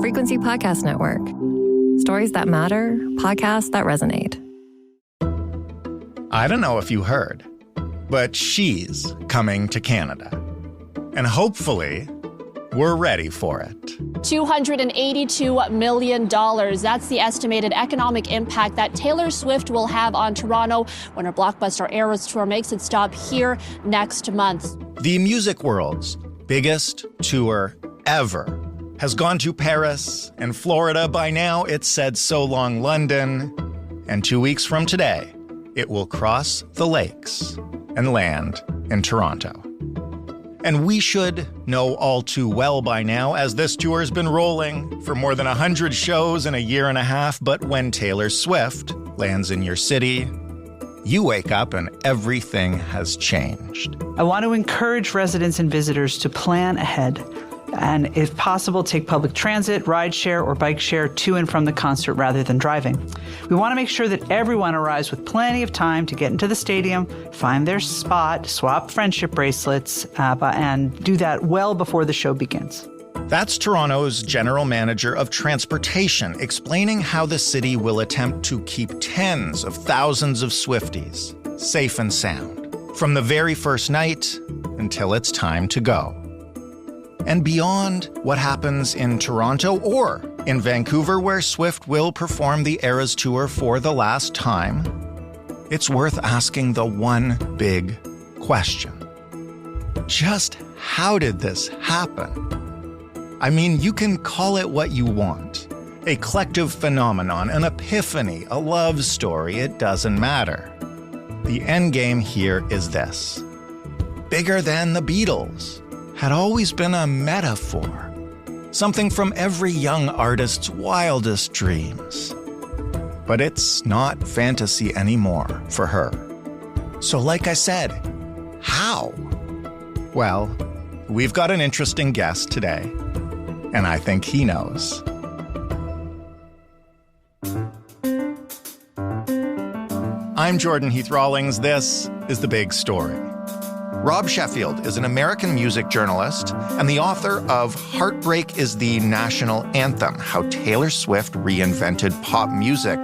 Frequency Podcast Network. Stories that matter, podcasts that resonate. I don't know if you heard, but she's coming to Canada. And hopefully, we're ready for it. $282 million. That's the estimated economic impact that Taylor Swift will have on Toronto when her blockbuster Eras Tour makes its stop here next month. The music world's biggest tour ever has gone to Paris and Florida. By now, it's said so long London. And 2 weeks from today, it will cross the lakes and land in Toronto. And we should know all too well by now, as this tour has been rolling for more than 100 shows in a year and a half. But when Taylor Swift lands in your city, you wake up and everything has changed. I want to encourage residents and visitors to plan ahead and, if possible, take public transit, rideshare, or bike share to and from the concert rather than driving. We want to make sure that everyone arrives with plenty of time to get into the stadium, find their spot, swap friendship bracelets, and do that well before the show begins. That's Toronto's General Manager of Transportation, explaining how the city will attempt to keep tens of thousands of Swifties safe and sound from the very first night until it's time to go. And beyond what happens in Toronto or in Vancouver, where Swift will perform the Eras Tour for the last time, it's worth asking the one big question. Just how did this happen? I mean, you can call it what you want. A collective phenomenon, an epiphany, a love story, it doesn't matter. The end game here is this. Bigger than the Beatles had always been a metaphor, something from every young artist's wildest dreams. But it's not fantasy anymore for her. So like I said, how? Well, we've got an interesting guest today, and I think he knows. I'm Jordan Heath Rawlings. This is The Big Story. Rob Sheffield is an American music journalist and the author of Heartbreak is the National Anthem, How Taylor Swift Reinvented Pop Music.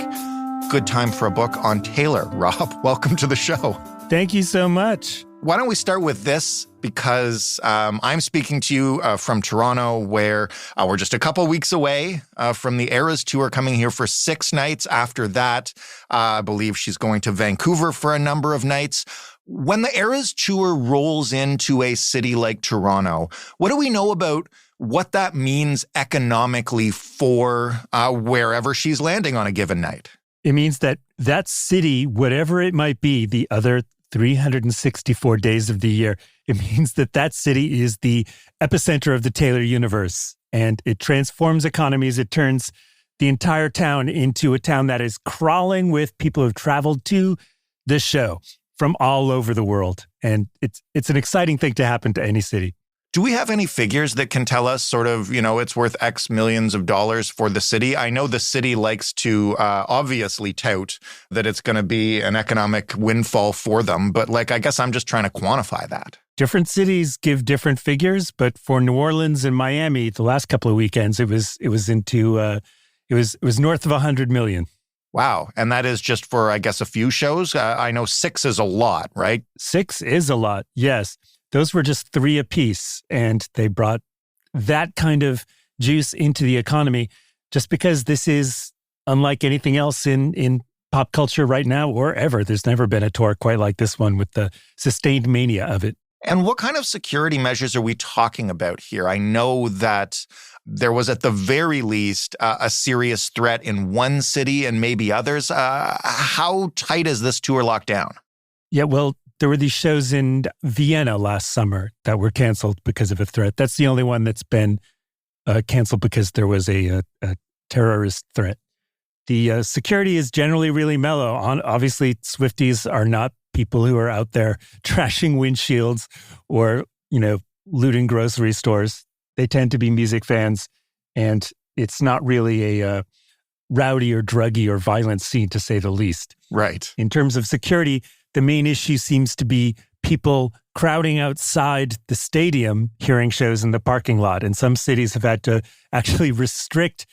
Good time for a book on Taylor. Rob, welcome to the show. Thank you so much. Why don't we start with this? Because I'm speaking to you from Toronto, where we're just a couple weeks away from the Eras Tour, coming here for 6 nights. After that, I believe she's going to Vancouver for a number of nights. When the Eras Tour rolls into a city like Toronto, what do we know about what that means economically for wherever she's landing on a given night? It means that that city, whatever it might be, the other 364 days of the year, it means that that city is the epicenter of the Taylor universe. And it transforms economies. It turns the entire town into a town that is crawling with people who've traveled to the show from all over the world. And it's an exciting thing to happen to any city. Do we have any figures that can tell us sort of, it's worth X millions of dollars for the city? I know the city likes to obviously tout that it's going to be an economic windfall for them, but I guess I'm just trying to quantify that. Different cities give different figures, but for New Orleans and Miami, the last couple of weekends, it was north of 100 million. Wow. And that is just for, I guess, a few shows? I know 6 is a lot, right? 6 is a lot, yes. Those were just 3 apiece, and they brought that kind of juice into the economy just because this is unlike anything else in pop culture right now or ever. There's never been a tour quite like this one with the sustained mania of it. And what kind of security measures are we talking about here? I know that there was at the very least a serious threat in one city and maybe others. How tight is this tour locked down? Yeah, well, there were these shows in Vienna last summer that were canceled because of a threat. That's the only one that's been canceled because there was a terrorist threat. The security is generally really mellow. Obviously, Swifties are not people who are out there trashing windshields or, looting grocery stores. They tend to be music fans, and it's not really a rowdy or druggy or violent scene, to say the least. Right. In terms of security, the main issue seems to be people crowding outside the stadium hearing shows in the parking lot. And some cities have had to actually restrict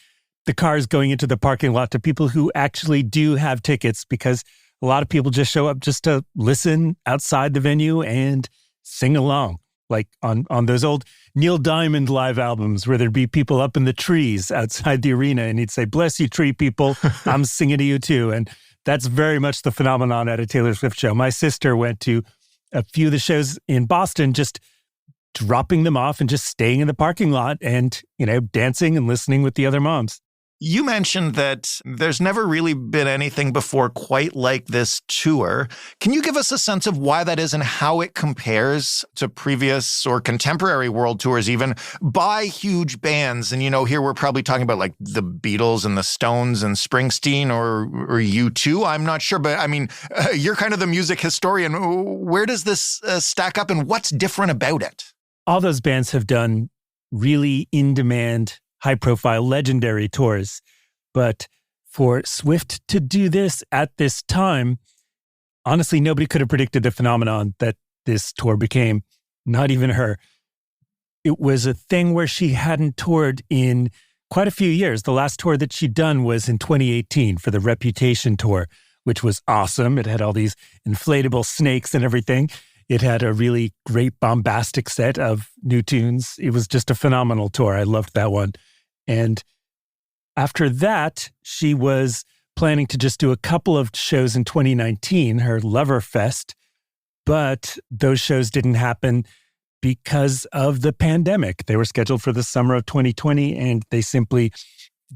the cars going into the parking lot to people who actually do have tickets, because a lot of people just show up just to listen outside the venue and sing along. Like on those old Neil Diamond live albums where there'd be people up in the trees outside the arena and he'd say, "Bless you, tree people, I'm singing to you too." And that's very much the phenomenon at a Taylor Swift show. My sister went to a few of the shows in Boston, just dropping them off and just staying in the parking lot and, dancing and listening with the other moms. You mentioned that there's never really been anything before quite like this tour. Can you give us a sense of why that is and how it compares to previous or contemporary world tours, even by huge bands? And, here we're probably talking about like the Beatles and the Stones and Springsteen or U2. I'm not sure, but I mean, you're kind of the music historian. Where does this stack up and what's different about it? All those bands have done really in-demand, high-profile, legendary tours. But for Swift to do this at this time, honestly, nobody could have predicted the phenomenon that this tour became, not even her. It was a thing where she hadn't toured in quite a few years. The last tour that she'd done was in 2018 for the Reputation tour, which was awesome. It had all these inflatable snakes and everything. It had a really great bombastic set of new tunes. It was just a phenomenal tour. I loved that one. And after that, she was planning to just do a couple of shows in 2019, her Lover Fest, but those shows didn't happen because of the pandemic. They were scheduled for the summer of 2020, and they simply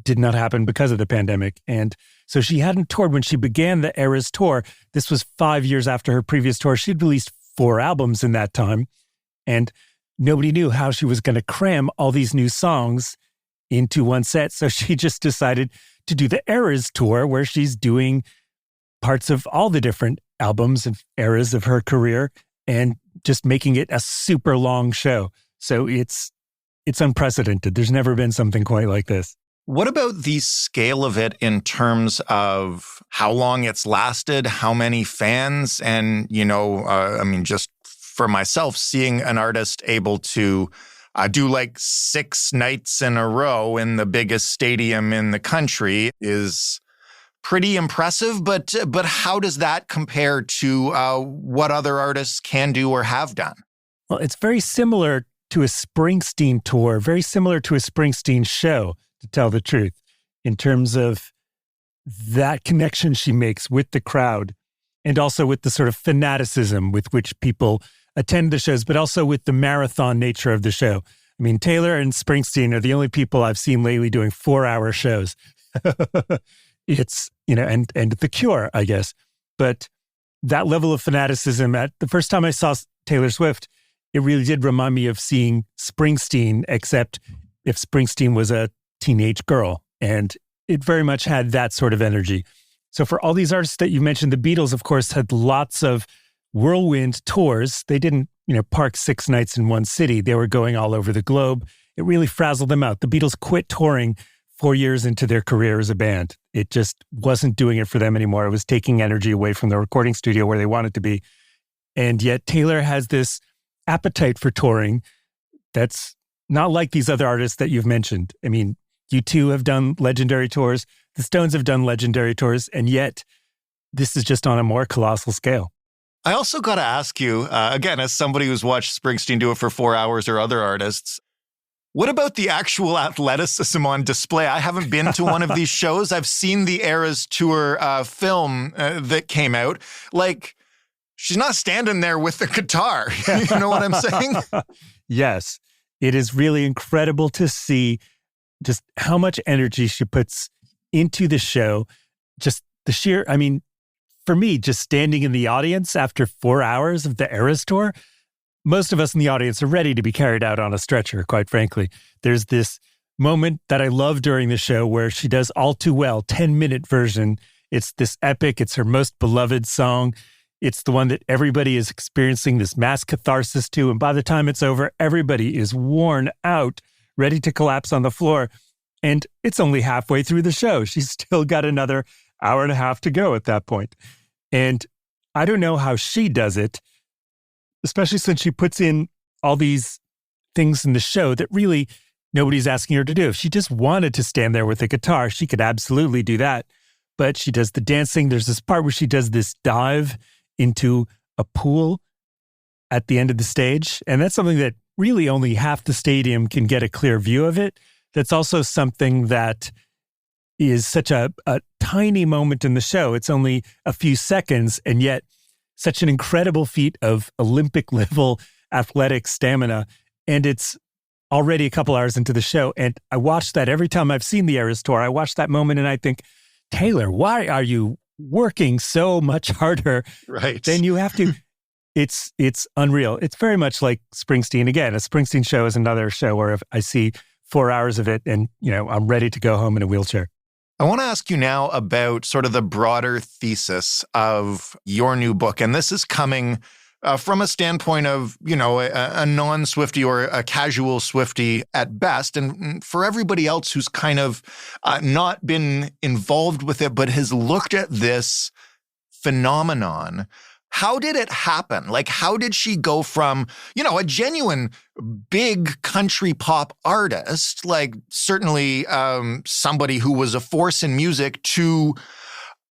did not happen because of the pandemic. And so she hadn't toured when she began the Eras tour. This was 5 years after her previous tour. She'd released 4 albums in that time, and nobody knew how she was going to cram all these new songs into one set. So she just decided to do the Eras tour, where she's doing parts of all the different albums and eras of her career and just making it a super long show. So it's unprecedented. There's never been something quite like this. What about the scale of it in terms of how long it's lasted, how many fans, and, just for myself, seeing an artist able to do like 6 nights in a row in the biggest stadium in the country is pretty impressive. But how does that compare to what other artists can do or have done? Well, it's very similar to a Springsteen tour, very similar to a Springsteen show, to tell the truth, in terms of that connection she makes with the crowd and also with the sort of fanaticism with which people attend the shows, but also with the marathon nature of the show. I mean, Taylor and Springsteen are the only people I've seen lately doing 4-hour shows. It's, and The Cure, I guess. But that level of fanaticism, at the first time I saw Taylor Swift, it really did remind me of seeing Springsteen, except if Springsteen was a teenage girl. And it very much had that sort of energy. So for all these artists that you mentioned, the Beatles, of course, had lots of whirlwind tours. They didn't, park 6 nights in one city. They were going all over the globe. It really frazzled them out. The Beatles quit touring 4 years into their career as a band. It just wasn't doing it for them anymore. It was taking energy away from the recording studio where they wanted to be. And yet Taylor has this appetite for touring that's not like these other artists that you've mentioned. I mean, U2 have done legendary tours. The Stones have done legendary tours. And yet this is just on a more colossal scale. I also got to ask you, again, as somebody who's watched Springsteen do it for 4 hours or other artists, what about the actual athleticism on display? I haven't been to one of these shows. I've seen the Eras Tour film that came out. Like, she's not standing there with the guitar. You know what I'm saying? Yes. It is really incredible to see just how much energy she puts into the show. Just the sheer, for me, just standing in the audience after 4 hours of the Eras Tour, most of us in the audience are ready to be carried out on a stretcher, quite frankly. There's this moment that I love during the show where she does All Too Well, 10-minute version. It's this epic. It's her most beloved song. It's the one that everybody is experiencing this mass catharsis to. And by the time it's over, everybody is worn out, ready to collapse on the floor. And it's only halfway through the show. She's still got another hour and a half to go at that point. And I don't know how she does it, especially since she puts in all these things in the show that really nobody's asking her to do. If she just wanted to stand there with a guitar, she could absolutely do that. But she does the dancing. There's this part where she does this dive into a pool at the end of the stage. And that's something that really only half the stadium can get a clear view of it. That's also something that is such a tiny moment in the show. It's only a few seconds, and yet such an incredible feat of Olympic level athletic stamina. And it's already a couple hours into the show. And I watch that every time I've seen the Eras Tour. I watch that moment and I think, Taylor, why are you working so much harder than you have to? It's unreal. It's very much like Springsteen. Again, a Springsteen show is another show where if I see 4 hours of it and, I'm ready to go home in a wheelchair. I want to ask you now about sort of the broader thesis of your new book. And this is coming from a standpoint of, a non-Swiftie or a casual Swiftie at best. And for everybody else who's kind of not been involved with it, but has looked at this phenomenon, how did it happen? Like, how did she go from, a genuine big country pop artist, like certainly somebody who was a force in music, to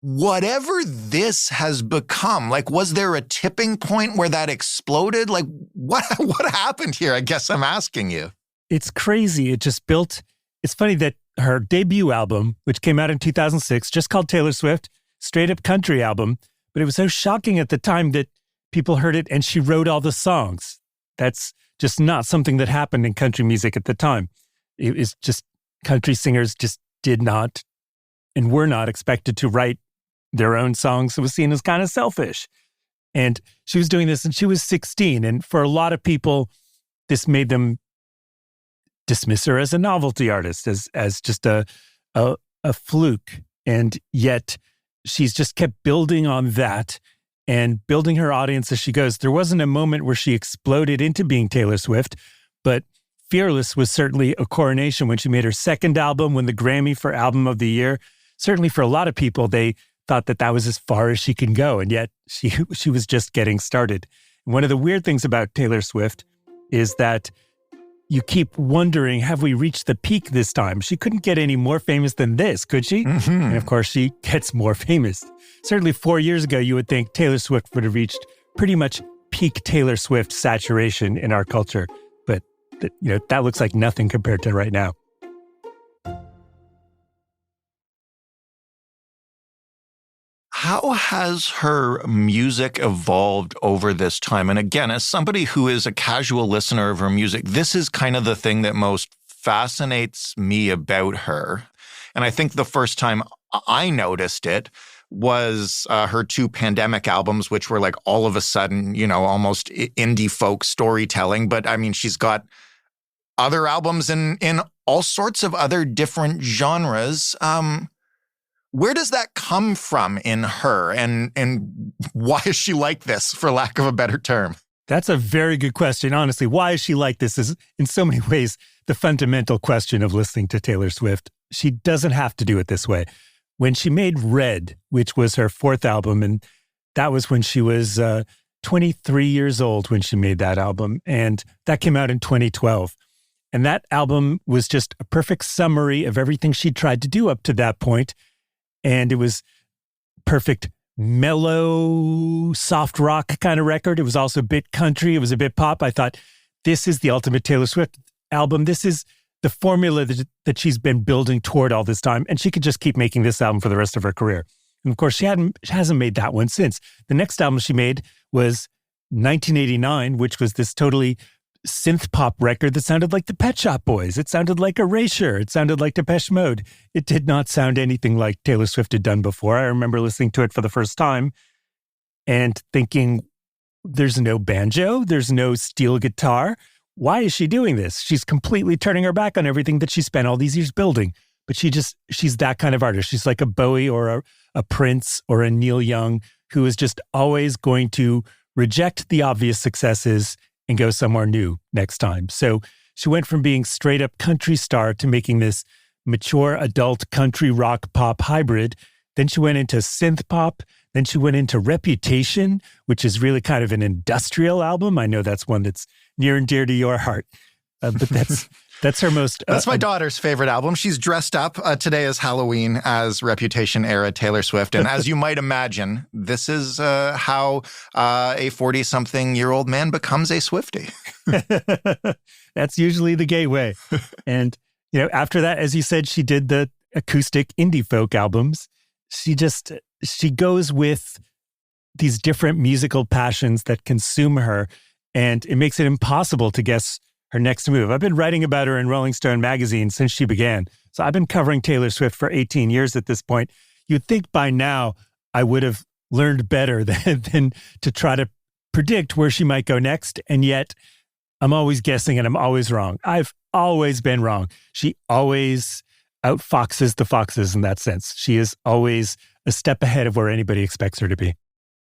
whatever this has become? Like, was there a tipping point where that exploded? Like, what happened here? I guess I'm asking you. It's crazy. It just built. It's funny that her debut album, which came out in 2006, just called Taylor Swift, straight up country album, but it was so shocking at the time that people heard it and she wrote all the songs. That's just not something that happened in country music at the time. It was just country singers just did not and were not expected to write their own songs. It was seen as kind of selfish. And she was doing this and she was 16. And for a lot of people, this made them dismiss her as a novelty artist, as just a fluke. And yet she's just kept building on that and building her audience as she goes. There wasn't a moment where she exploded into being Taylor Swift, but Fearless was certainly a coronation when she made her second album, won the Grammy for Album of the Year. Certainly for a lot of people, they thought that was as far as she can go, and yet she was just getting started. And one of the weird things about Taylor Swift is that you keep wondering, have we reached the peak this time? She couldn't get any more famous than this, could she? Mm-hmm. And of course, she gets more famous. Certainly 4 years ago, you would think Taylor Swift would have reached pretty much peak Taylor Swift saturation in our culture. But that looks like nothing compared to right now. How has her music evolved over this time? And again, as somebody who is a casual listener of her music, this is kind of the thing that most fascinates me about her. And I think the first time I noticed it was her 2 pandemic albums, which were like all of a sudden, almost indie folk storytelling. But I mean, she's got other albums in all sorts of other different genres. Where does that come from in her, and why is she like this, for lack of a better term? That's a very good question. Honestly, why is she like this is in so many ways the fundamental question of listening to Taylor Swift. She doesn't have to do it this way. When she made Red, which was her 4th album, and that was when she was 23 years old when she made that album, and that came out in 2012. And that album was just a perfect summary of everything she'd tried to do up to that point. And it was perfect, mellow, soft rock kind of record. It was also a bit country. It was a bit pop. I thought, this is the ultimate Taylor Swift album. This is the formula that she's been building toward all this time. And she could just keep making this album for the rest of her career. And of course, she hasn't made that one since. The next album she made was 1989, which was this totally synth pop record that sounded like the Pet Shop Boys. It sounded like Erasure. It sounded like Depeche Mode. It did not sound anything like Taylor Swift had done before. I remember listening to it for the first time and thinking, there's no banjo, there's no steel guitar. Why is she doing this? She's completely turning her back on everything that she spent all these years building. But she's that kind of artist. She's like a Bowie or a Prince or a Neil Young, who is just always going to reject the obvious successes and go somewhere new next time. So she went from being straight up country star to making this mature adult country rock pop hybrid. Then she went into synth pop. Then she went into Reputation, which is really kind of an industrial album. I know that's one that's near and dear to your heart. But that's her most... That's my daughter's favorite album. She's dressed up today as Halloween as Reputation era Taylor Swift. And as you might imagine, this is how a 40-something-year-old man becomes a Swiftie. That's usually the gateway. And, after that, as you said, she did the acoustic indie folk albums. She goes with these different musical passions that consume her, and it makes it impossible to guess her next move. I've been writing about her in Rolling Stone magazine since she began. So I've been covering Taylor Swift for 18 years at this point. You'd think by now I would have learned better than to try to predict where she might go next. And yet I'm always guessing and I'm always wrong. I've always been wrong. She always outfoxes the foxes in that sense. She is always a step ahead of where anybody expects her to be.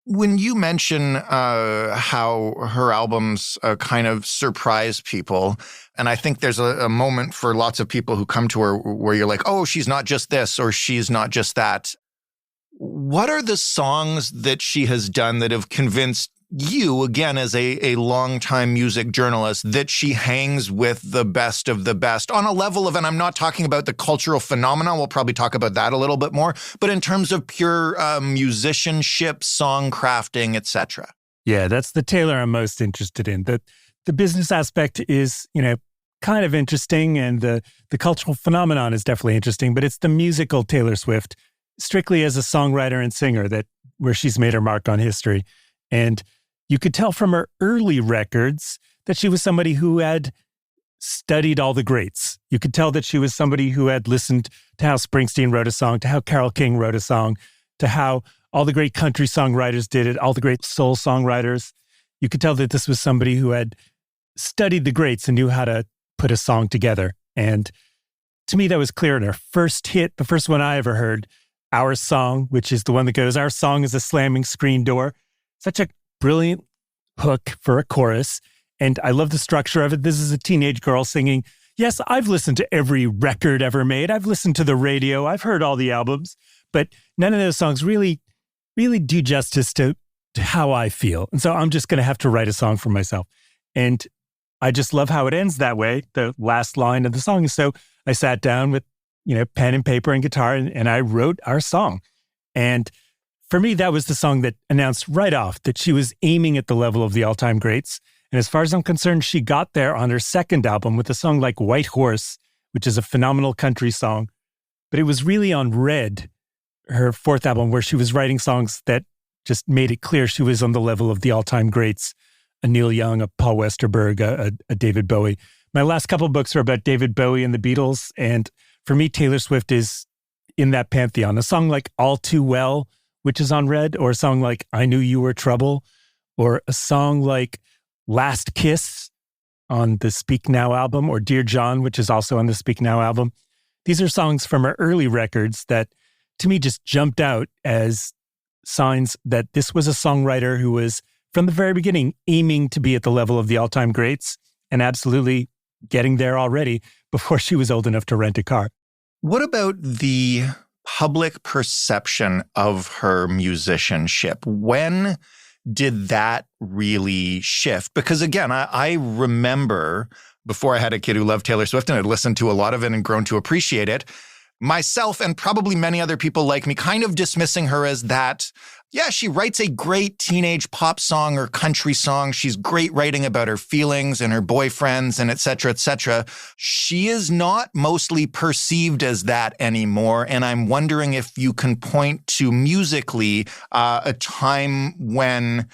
When you mention how her albums kind of surprise people, and I think there's a moment for lots of people who come to her where you're like, oh, she's not just this or she's not just that. What are the songs that she has done that have convinced you, again, as a longtime music journalist, that she hangs with the best of the best on a level of, and I'm not talking about the cultural phenomenon, we'll probably talk about that a little bit more, but in terms of pure musicianship, song crafting, etc.? Yeah, that's the Taylor I'm most interested in. The business aspect is, kind of interesting, and the cultural phenomenon is definitely interesting, but it's the musical Taylor Swift, strictly as a songwriter and singer, where she's made her mark on history. And you could tell from her early records that she was somebody who had studied all the greats. You could tell that she was somebody who had listened to how Springsteen wrote a song, to how Carole King wrote a song, to how all the great country songwriters did it, all the great soul songwriters. You could tell that this was somebody who had studied the greats and knew how to put a song together. And to me, that was clear in her first hit, the first one I ever heard, Our Song, which is the one that goes, our song is a slamming screen door. Such a brilliant hook for a chorus. And I love the structure of it. This is a teenage girl singing, yes, I've listened to every record ever made. I've listened to the radio. I've heard all the albums. But none of those songs really do justice to how I feel. And so I'm just going to have to write a song for myself. And I just love how it ends that way. The last line of the song. So I sat down with, pen and paper and guitar and I wrote Our Song. And for me, that was the song that announced right off that she was aiming at the level of the all-time greats. And as far as I'm concerned, she got there on her second album with a song like White Horse, which is a phenomenal country song. But it was really on Red, her fourth album, where she was writing songs that just made it clear she was on the level of the all-time greats, a Neil Young, a Paul Westerberg, a David Bowie. My last couple of books are about David Bowie and the Beatles. And for me, Taylor Swift is in that pantheon. A song like All Too Well, which is on Red, or a song like I Knew You Were Trouble, or a song like Last Kiss on the Speak Now album, or Dear John, which is also on the Speak Now album. These are songs from her early records that, to me, just jumped out as signs that this was a songwriter who was, from the very beginning, aiming to be at the level of the all-time greats and absolutely getting there already before she was old enough to rent a car. What about the public perception of her musicianship? When did that really shift? Because again, I remember before I had a kid who loved Taylor Swift and had listened to a lot of it and grown to appreciate it, myself and probably many other people like me kind of dismissing her as that, yeah, she writes a great teenage pop song or country song. She's great writing about her feelings and her boyfriends and et cetera, et cetera. She is not mostly perceived as that anymore. And I'm wondering if you can point to musically a time when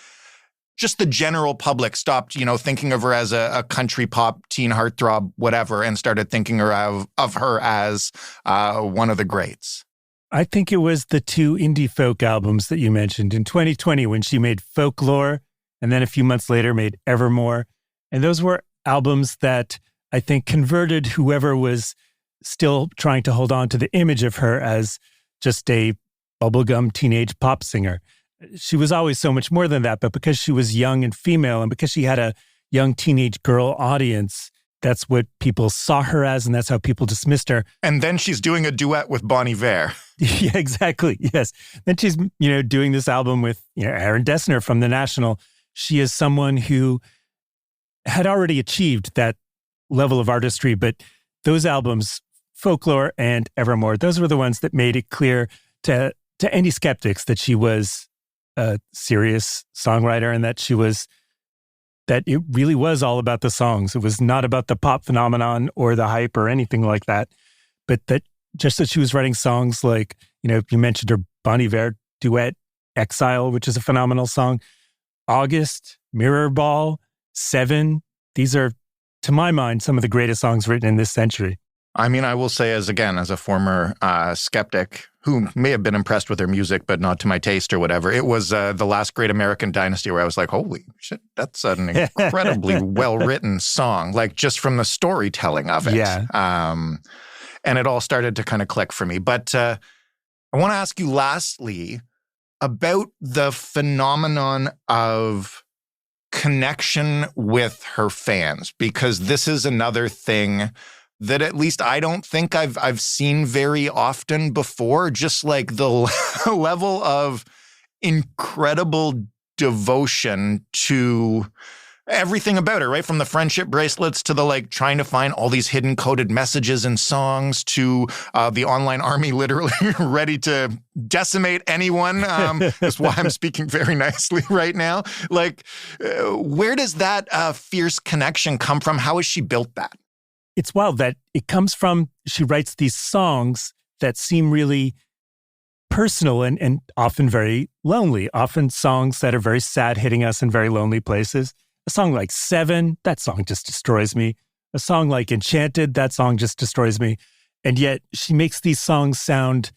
just the general public stopped, thinking of her as a country pop teen heartthrob, whatever, and started thinking of her as one of the greats. I think it was the two indie folk albums that you mentioned in 2020 when she made Folklore and then a few months later made Evermore. And those were albums that I think converted whoever was still trying to hold on to the image of her as just a bubblegum teenage pop singer. She was always so much more than that, but because she was young and female and because she had a young teenage girl audience, that's what people saw her as, and that's how people dismissed her. And then she's doing a duet with Bon Iver. Yeah, exactly. Yes. Then she's, doing this album with, Aaron Dessner from the National. She is someone who had already achieved that level of artistry, but those albums, Folklore and Evermore, those were the ones that made it clear to any skeptics that she was a serious songwriter and that it really was all about the songs. It was not about the pop phenomenon or the hype or anything like that, but that she was writing songs like, you mentioned her Bon Iver duet, Exile, which is a phenomenal song, August, Mirror Ball, Seven. These are, to my mind, some of the greatest songs written in this century. I mean, I will say as a former skeptic who may have been impressed with her music, but not to my taste or whatever, it was The Last Great American Dynasty where I was like, holy shit, that's an incredibly well-written song, like just from the storytelling of it. Yeah. And it all started to kind of click for me. But I want to ask you lastly about the phenomenon of connection with her fans, because this is another thing that at least I don't think I've seen very often before, just like the level of incredible devotion to everything about her, right? From the friendship bracelets to the trying to find all these hidden coded messages and songs to the online army literally ready to decimate anyone. That's why I'm speaking very nicely right now. Where does that fierce connection come from? How has she built that? It's wild that it comes from, she writes these songs that seem really personal and often very lonely, often songs that are very sad, hitting us in very lonely places. A song like Seven, that song just destroys me. A song like Enchanted, that song just destroys me. And yet she makes these songs sound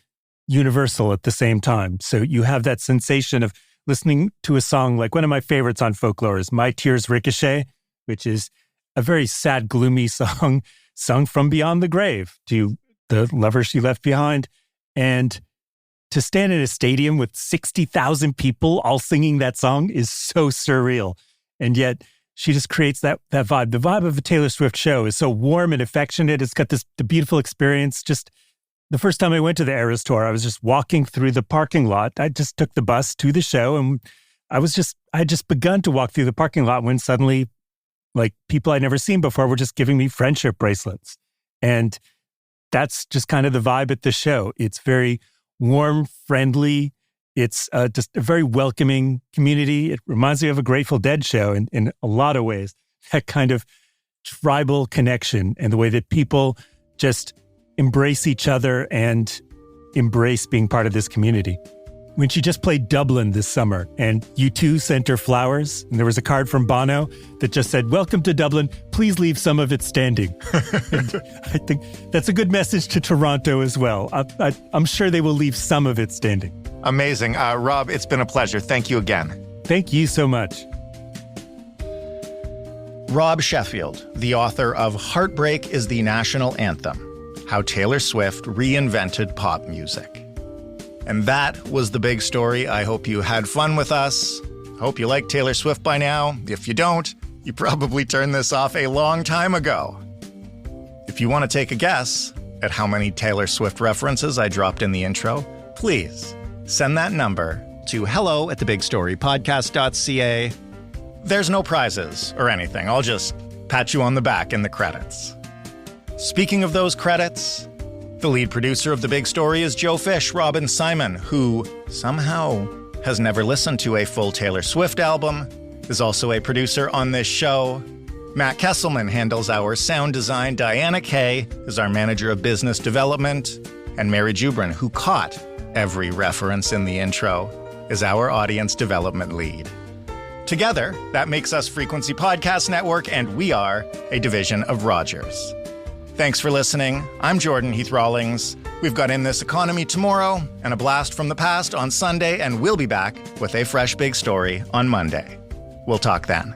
universal at the same time. So you have that sensation of listening to a song like one of my favorites on Folklore is My Tears Ricochet, which is a very sad, gloomy song sung from beyond the grave to the lover she left behind. And to stand in a stadium with 60,000 people all singing that song is so surreal. And yet she just creates that vibe. The vibe of a Taylor Swift show is so warm and affectionate. It's got the beautiful experience. Just the first time I went to the Eras Tour, I was just walking through the parking lot. I just took the bus to the show and I had just begun to walk through the parking lot when suddenly people I'd never seen before were just giving me friendship bracelets. And that's just kind of the vibe at the show. It's very warm, friendly. It's just a very welcoming community. It reminds me of a Grateful Dead show in a lot of ways. That kind of tribal connection and the way that people just embrace each other and embrace being part of this community. When she just played Dublin this summer and U2 sent her flowers, and there was a card from Bono that just said, "Welcome to Dublin, please leave some of it standing." And I think that's a good message to Toronto as well. I'm sure they will leave some of it standing. Amazing. Rob, it's been a pleasure. Thank you again. Thank you so much. Rob Sheffield, the author of Heartbreak is the National Anthem, How Taylor Swift Reinvented Pop Music. And that was the big story. I hope you had fun with us. Hope you like Taylor Swift by now. If you don't, you probably turned this off a long time ago. If you want to take a guess at how many Taylor Swift references I dropped in the intro, please send that number to hello@thebigstorypodcast.ca. There's no prizes or anything. I'll just pat you on the back in the credits. Speaking of those credits, the lead producer of The Big Story is Joe Fish, Robin Simon, who somehow has never listened to a full Taylor Swift album, is also a producer on this show. Matt Kesselman handles our sound design. Diana Kay is our manager of business development. And Mary Jubrin, who caught every reference in the intro, is our audience development lead. Together, that makes us Frequency Podcast Network, and we are a division of Rogers. Thanks for listening. I'm Jordan Heath Rawlings. We've got In This Economy tomorrow and a blast from the past on Sunday, and we'll be back with a fresh big story on Monday. We'll talk then.